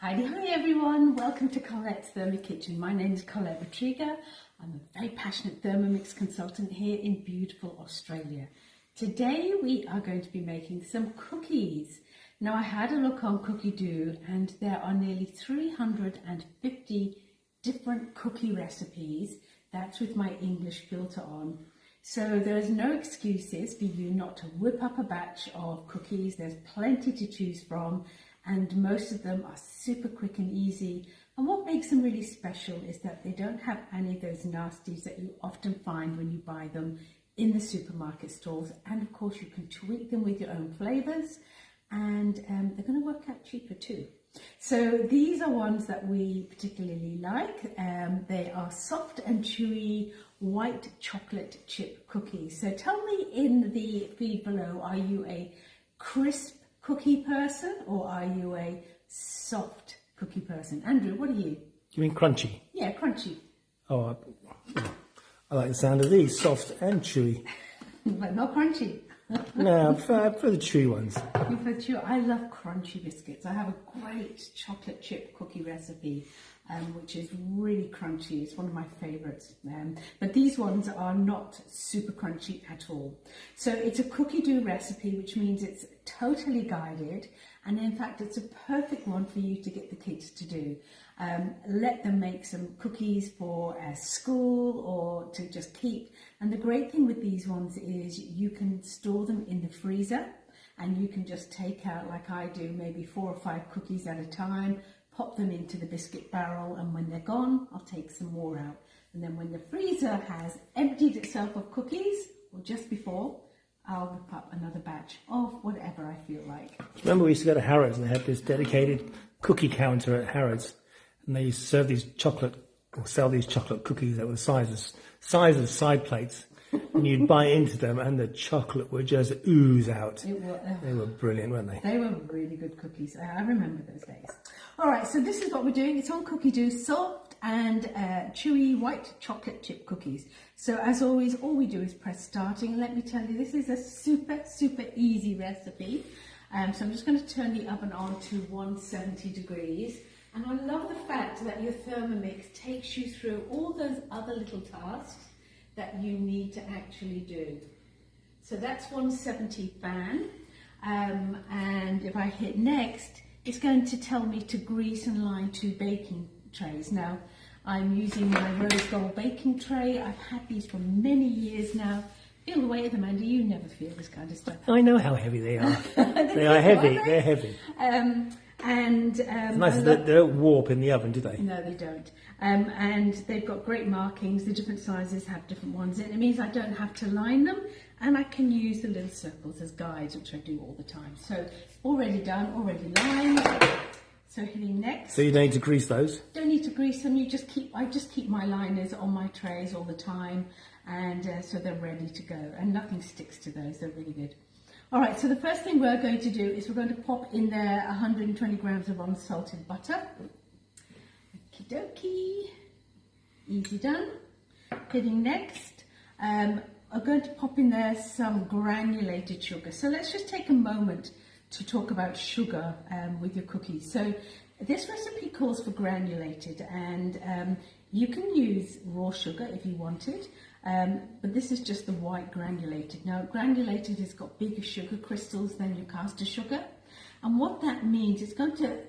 Hi everyone, welcome to Colette's Thermi Kitchen. My name is Collette Mitrega. I'm a very passionate Thermomix consultant here in beautiful Australia. Today we are going to be making some cookies. Now I had a look on Cookidoo and there are nearly 350 different cookie recipes. That's with my English filter on. So there's no excuses for you not to whip up a batch of cookies. There's plenty to choose from. And most of them are super quick and easy. And what makes them really special is that they don't have any of those nasties that you often find when you buy them in the supermarket stores. And of course you can tweak them with your own flavors, and they're going to work out cheaper too. So these are ones that we particularly like. They are soft and chewy white chocolate chip cookies. So tell me in the feed below, are you a crisp cookie person or are you a soft cookie person? Andrew, what are you? You mean crunchy? Yeah, crunchy. Oh, I like the sound of these, soft and chewy. But not crunchy. No, I prefer the chewy ones. You prefer chewy? I love crunchy biscuits. I have a great chocolate chip cookie recipe, which is really crunchy. It's one of my favourites. But these ones are not super crunchy at all. So it's a Cookidoo recipe, which means it's totally guided. And in fact, it's a perfect one for you to get the kids to do. Let them make some cookies for school or to just keep. And the great thing with these ones is you can store them in the freezer and you can just take out, like I do, maybe 4 or 5 cookies at a time, pop them into the biscuit barrel, and when they're gone, I'll take some more out. And then when the freezer has emptied itself of cookies, or just before, I'll whip up another batch of whatever I feel like. Remember we used to go to Harrods and they had this dedicated cookie counter at Harrods, and they used to serve these chocolate, or sell these chocolate cookies that were the size of side plates, and you'd bite into them and the chocolate would just ooze out. They were brilliant, weren't they? They were really good cookies. I remember those days. All right, so this is what we're doing. It's on Cookidoo, soft and chewy white chocolate chip cookies. So as always, all we do is press starting. And let me tell you, this is a super easy recipe. So I'm just going to turn the oven on to 170 degrees. And I love the fact that your Thermomix takes you through all those other little tasks that you need to actually do. So that's 170 fan. And if I hit next, it's going to tell me to grease and line 2 baking trays. Now, I'm using my rose gold baking tray. I've had these for many years now. Feel the weight of them, Andy. You never feel this kind of stuff. I know how heavy they are. They are heavy. They're heavy. It's nice that they don't warp in the oven, do they? No, they don't. And they've got great markings. The different sizes have different ones. And it means I don't have to line them. And I can use the little circles as guides, which I do all the time. So already done, already lined. So hitting next. So you don't need to grease those? Don't need to grease them. I just keep my liners on my trays all the time. And so they're ready to go. And nothing sticks to those. They're really good. All right, so the first thing we're going to do is we're going to pop in there 120 grams of unsalted butter. Okie dokie. Easy done. Hitting next. I'm going to pop in there some granulated sugar. So let's just take a moment to talk about sugar with your cookies. So this recipe calls for granulated, and you can use raw sugar if you wanted, but this is just the white granulated. Now, granulated has got bigger sugar crystals than your caster sugar, and what that means, it's going to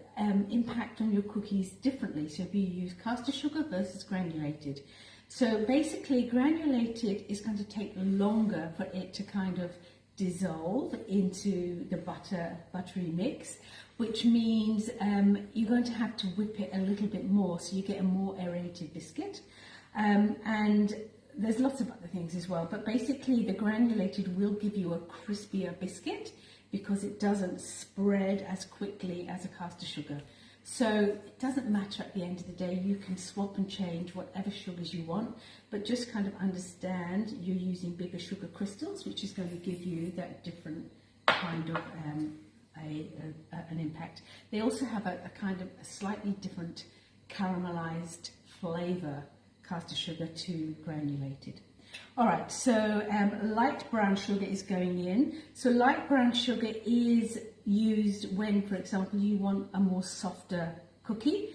impact on your cookies differently. So if you use caster sugar versus granulated. So basically, granulated is going to take longer for it to kind of dissolve into the buttery mix, which means you're going to have to whip it a little bit more so you get a more aerated biscuit. And there's lots of other things as well, but basically the granulated will give you a crispier biscuit because it doesn't spread as quickly as a caster sugar. So it doesn't matter at the end of the day. You can swap and change whatever sugars you want, but just kind of understand you're using bigger sugar crystals, which is going to give you that different kind of an impact. They also have a kind of a slightly different caramelized flavor, caster sugar to granulated. All right, so light brown sugar is going in. So light brown sugar is used when, for example, you want a more softer cookie,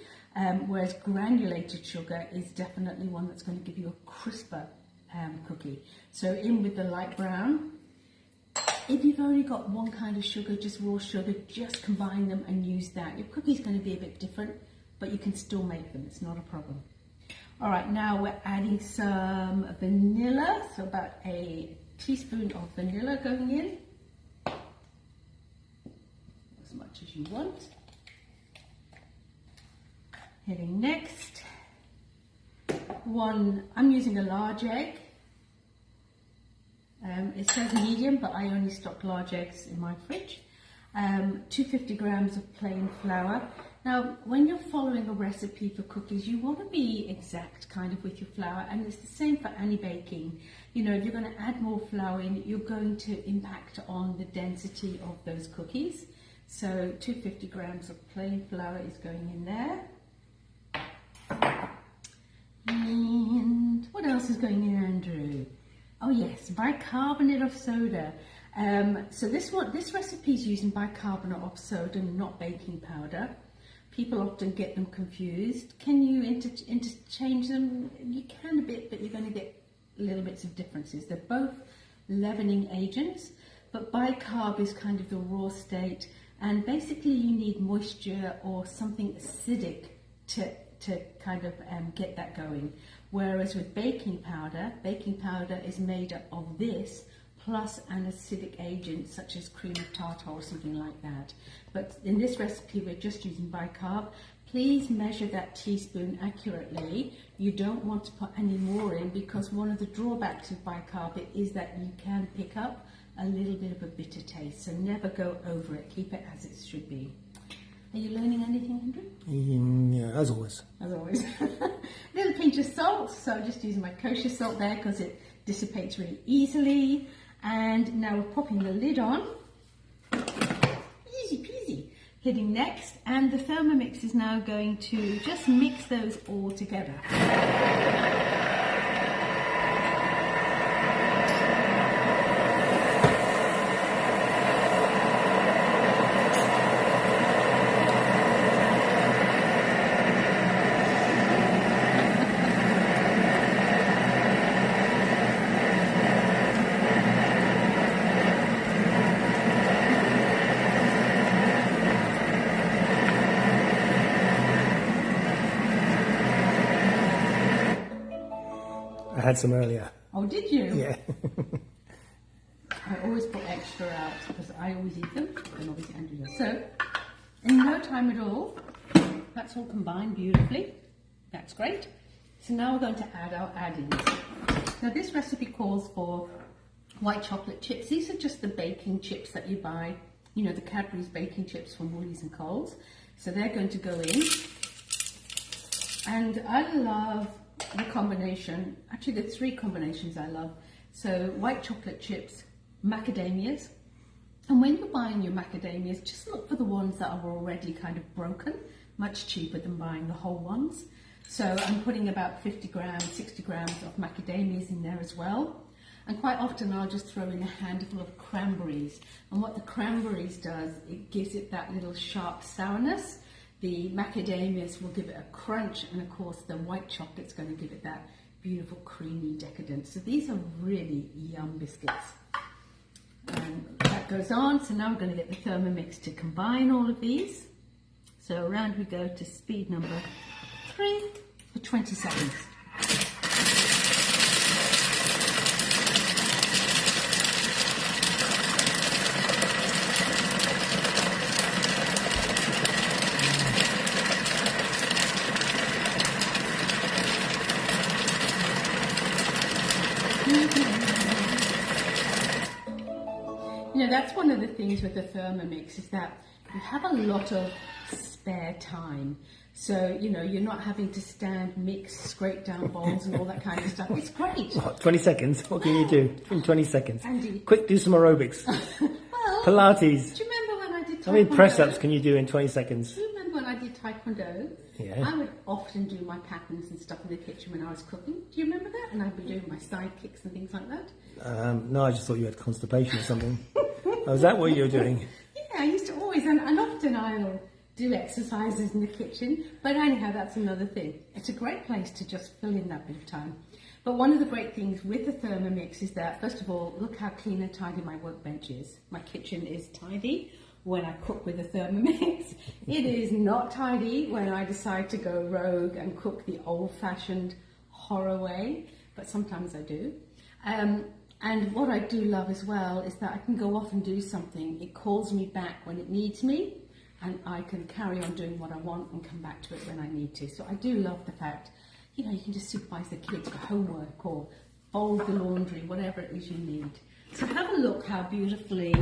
whereas granulated sugar is definitely one that's going to give you a crisper cookie. So in with the light brown. If you've only got one kind of sugar, just raw sugar, just combine them and use that. Your cookie's going to be a bit different, but you can still make them, it's not a problem. All right, now we're adding some vanilla, so about a teaspoon of vanilla going in. As much as you want. Hitting next. I'm using a large egg. It says medium, but I only stock large eggs in my fridge. 250 grams of plain flour. Now, when you're following a recipe for cookies, you want to be exact kind of with your flour, and it's the same for any baking. You know, if you're going to add more flour in, you're going to impact on the density of those cookies. So 250 grams of plain flour is going in there. And what else is going in, Andrew? Oh yes, bicarbonate of soda. So this recipe is using bicarbonate of soda, not baking powder. People often get them confused. Can you interchange them? You can a bit, but you're going to get little bits of differences. They're both leavening agents, but bicarb is kind of the raw state, and basically you need moisture or something acidic to kind of get that going. Whereas with baking powder is made up of this plus an acidic agent such as cream of tartar or something like that. But in this recipe we're just using bicarb. Please measure that teaspoon accurately. You don't want to put any more in, because one of the drawbacks of bicarb is that you can pick up a little bit of a bitter taste, so never go over it. Keep it as it should be. Are you learning anything, Andrew? Yeah, as always. As always. A little pinch of salt, so I'm just using my kosher salt there because it dissipates really easily. And now we're popping the lid on. Easy peasy. Hitting next, and the Thermomix is now going to just mix those all together. I had some earlier. Oh, did you? Yeah. I always put extra out because I always eat them, and obviously Andrew does. So, in no time at all, that's all combined beautifully. That's great. So now we're going to add our add-ins. Now this recipe calls for white chocolate chips. These are just the baking chips that you buy, you know, the Cadbury's baking chips from Woolies and Coles. So they're going to go in. And I love the combination, actually the three combinations I love. So white chocolate chips, macadamias, and when you're buying your macadamias, just look for the ones that are already kind of broken, much cheaper than buying the whole ones. So I'm putting about 50 grams, 60 grams of macadamias in there as well. And quite often I'll just throw in a handful of cranberries. And what the cranberries does, it gives it that little sharp sourness. The macadamias will give it a crunch, and of course the white chocolate's going to give it that beautiful creamy decadence. So these are really yum biscuits. And that goes on, so now we're going to get the Thermomix to combine all of these. So around we go to speed number 3 for 20 seconds. You know, that's one of the things with the Thermomix, is that you have a lot of spare time. So, you know, you're not having to stand, mix, scrape down bowls and all that kind of stuff. It's great. What, 20 seconds? What can you do in 20 seconds? Andy. Quick, do some aerobics. Well, Pilates. do you remember when I did taekwondo? How many press-ups can you do in 20 seconds? Do you remember when I did taekwondo? Yeah. I would often do my patterns and stuff in the kitchen when I was cooking. Do you remember that? And I'd be doing my side kicks and things like that. No, I just thought you had constipation or something. Oh, is that what you're doing? Yeah, I used to always, and often I'll do exercises in the kitchen. But anyhow, that's another thing. It's a great place to just fill in that bit of time. But one of the great things with the Thermomix is that, first of all, look how clean and tidy my workbench is. My kitchen is tidy when I cook with the Thermomix. It is not tidy when I decide to go rogue and cook the old-fashioned horror way, but sometimes I do. And what I do love as well is that I can go off and do something. It calls me back when it needs me, and I can carry on doing what I want and come back to it when I need to. So I do love the fact, you know, you can just supervise the kids for homework or fold the laundry, whatever it is you need. So have a look how beautifully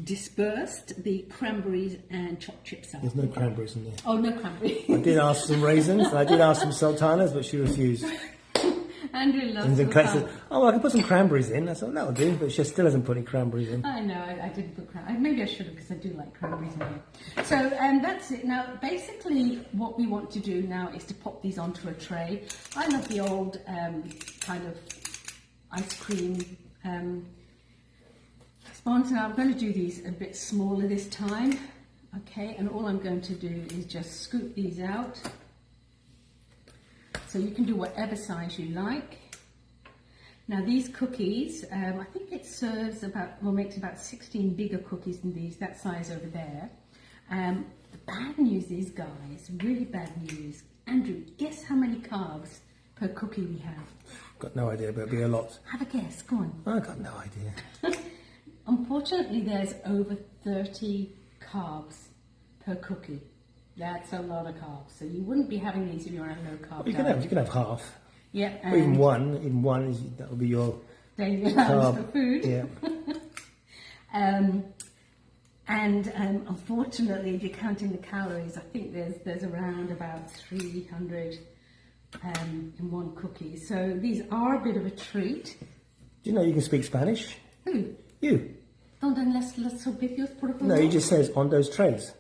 dispersed the cranberries and chopped chips are. There's no cranberries in there. Oh, no cranberries. I did ask some raisins, and I did ask some sultanas, but she refused. Andrew loves And then the Collette said, "Oh, I can put some cranberries in." I thought, that'll do, but she still hasn't put any cranberries in. I know, I didn't put cranberries. Maybe I should have, because I do like cranberries in here. So that's it. Now, basically, what we want to do now is to pop these onto a tray. I love the old kind of ice cream sponge. Now, I'm going to do these a bit smaller this time. Okay, and all I'm going to do is just scoop these out. So you can do whatever size you like. Now these cookies, I think it serves about, well, makes about 16 bigger cookies than these, that size over there. The bad news is, guys, really bad news. Andrew, guess how many carbs per cookie we have? Got no idea, but it'll be a lot. Have a guess, go on. I got no idea. Unfortunately, there's over 30 carbs per cookie. That's a lot of carbs. So you wouldn't be having these if you're on a low carb diet. You can have half. Yeah. Or even one. Even one is, that will be your daily allowance for food. Yeah. Unfortunately, if you're counting the calories, I think there's around about 300 in one cookie. So these are a bit of a treat. Do you know you can speak Spanish? Who? You. Donde las sopaipillos, por favor? No, he just says on those trays.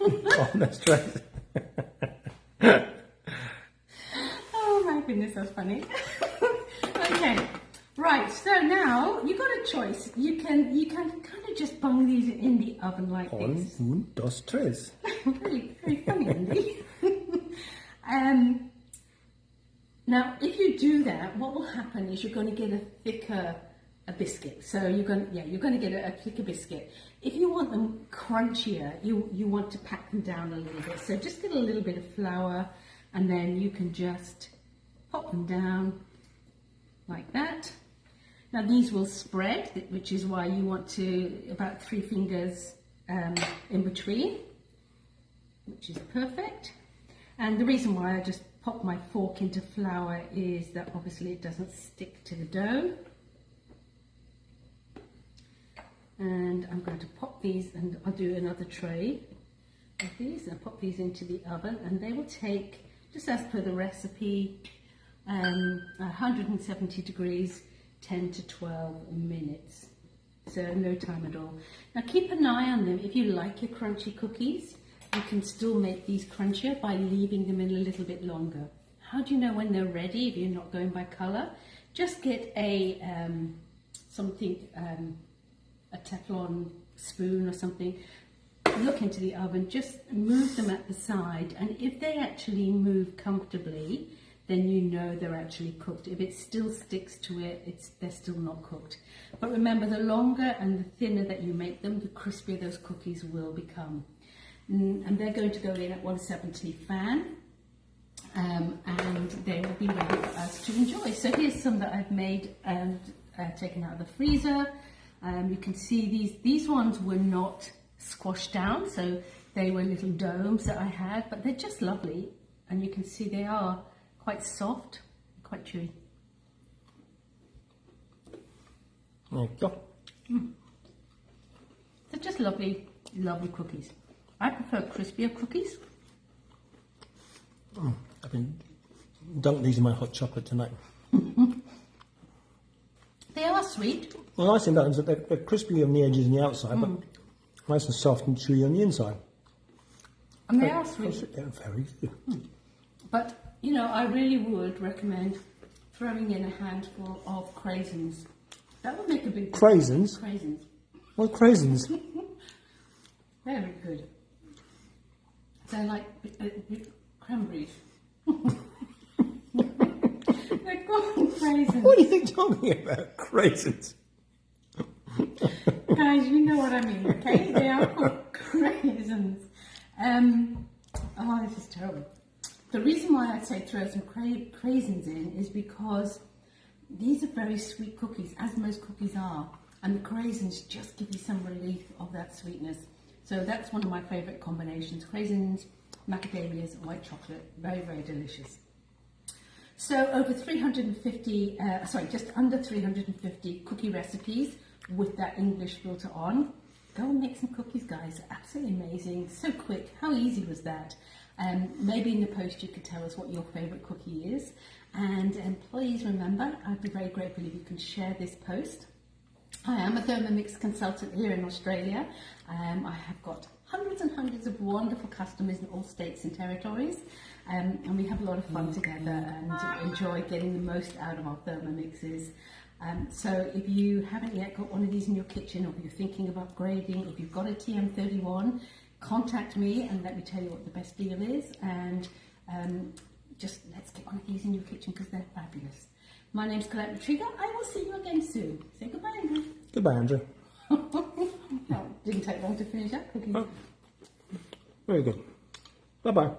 On those trays. Oh my goodness, that's funny. Okay, right. So now you've got a choice. You can kind of just bung these in the oven like this. On dos tres. Very, very funny, Andy. Now, if you do that, what will happen is you're going to get a thicker biscuit. So you're going to get a thicker biscuit. If you want them crunchier, you want to pack them down a little bit. So just get a little bit of flour, and then you can just pop them down like that. Now these will spread, which is why you want to about 3 fingers in between, which is perfect. And the reason why I just pop my fork into flour is that obviously it doesn't stick to the dough. And I'm going to pop these, and I'll do another tray of these, and I'll pop these into the oven, and they will take, just as per the recipe, 170 degrees, 10 to 12 minutes. So no time at all. Now keep an eye on them. If you like your crunchy cookies, you can still make these crunchier by leaving them in a little bit longer. How do you know when they're ready if you're not going by colour? Just get a a Teflon spoon or something, look into the oven, just move them at the side, and if they actually move comfortably, then you know they're actually cooked. If it still sticks to it, they're still not cooked. But remember, the longer and the thinner that you make them, the crispier those cookies will become. And they're going to go in at 170 fan, and they will be ready for us to enjoy. So here's some that I've made and taken out of the freezer. You can see these ones were not squashed down, so they were little domes that I had, but they're just lovely, and you can see they are quite soft, quite chewy. There you go. They're just lovely, lovely cookies. I prefer crispier cookies. I've been dunked these in my hot chocolate tonight. They are sweet. Well, the nice thing about them is that they're crispy on the edges and the outside, but nice and soft and chewy on the inside. And they are sweet. They're very good. But, you know, I really would recommend throwing in a handful of craisins. That would make a big difference. Craisins? Craisins. What craisins? Very good. They're like cranberries. They're called craisins. What are you talking about? Craisins. Guys, you know what I mean, okay? They are called craisins. Oh, this is terrible. The reason why I say throw some craisins in is because these are very sweet cookies, as most cookies are. And the craisins just give you some relief of that sweetness. So that's one of my favourite combinations. Craisins, macadamias, and white chocolate. Very, very delicious. So over 350, just under 350 cookie recipes with that English filter on. Go and make some cookies, guys. Absolutely amazing. So quick. How easy was that? Maybe in the post you could tell us what your favourite cookie is. And please remember, I'd be very grateful if you can share this post. I am a Thermomix consultant here in Australia. I have got hundreds and hundreds of wonderful customers in all states and territories. And we have a lot of fun together and enjoy getting the most out of our Thermomixes. So if you haven't yet got one of these in your kitchen, or if you're thinking of upgrading, if you've got a TM31, contact me and let me tell you what the best deal is. And just let's get one of these in your kitchen because they're fabulous. My name's Collette Mitrega. I will see you again soon. Say goodbye, Andrew. Goodbye, Andrew. Well, didn't take long to finish that cookie. Oh, very good. Bye-bye.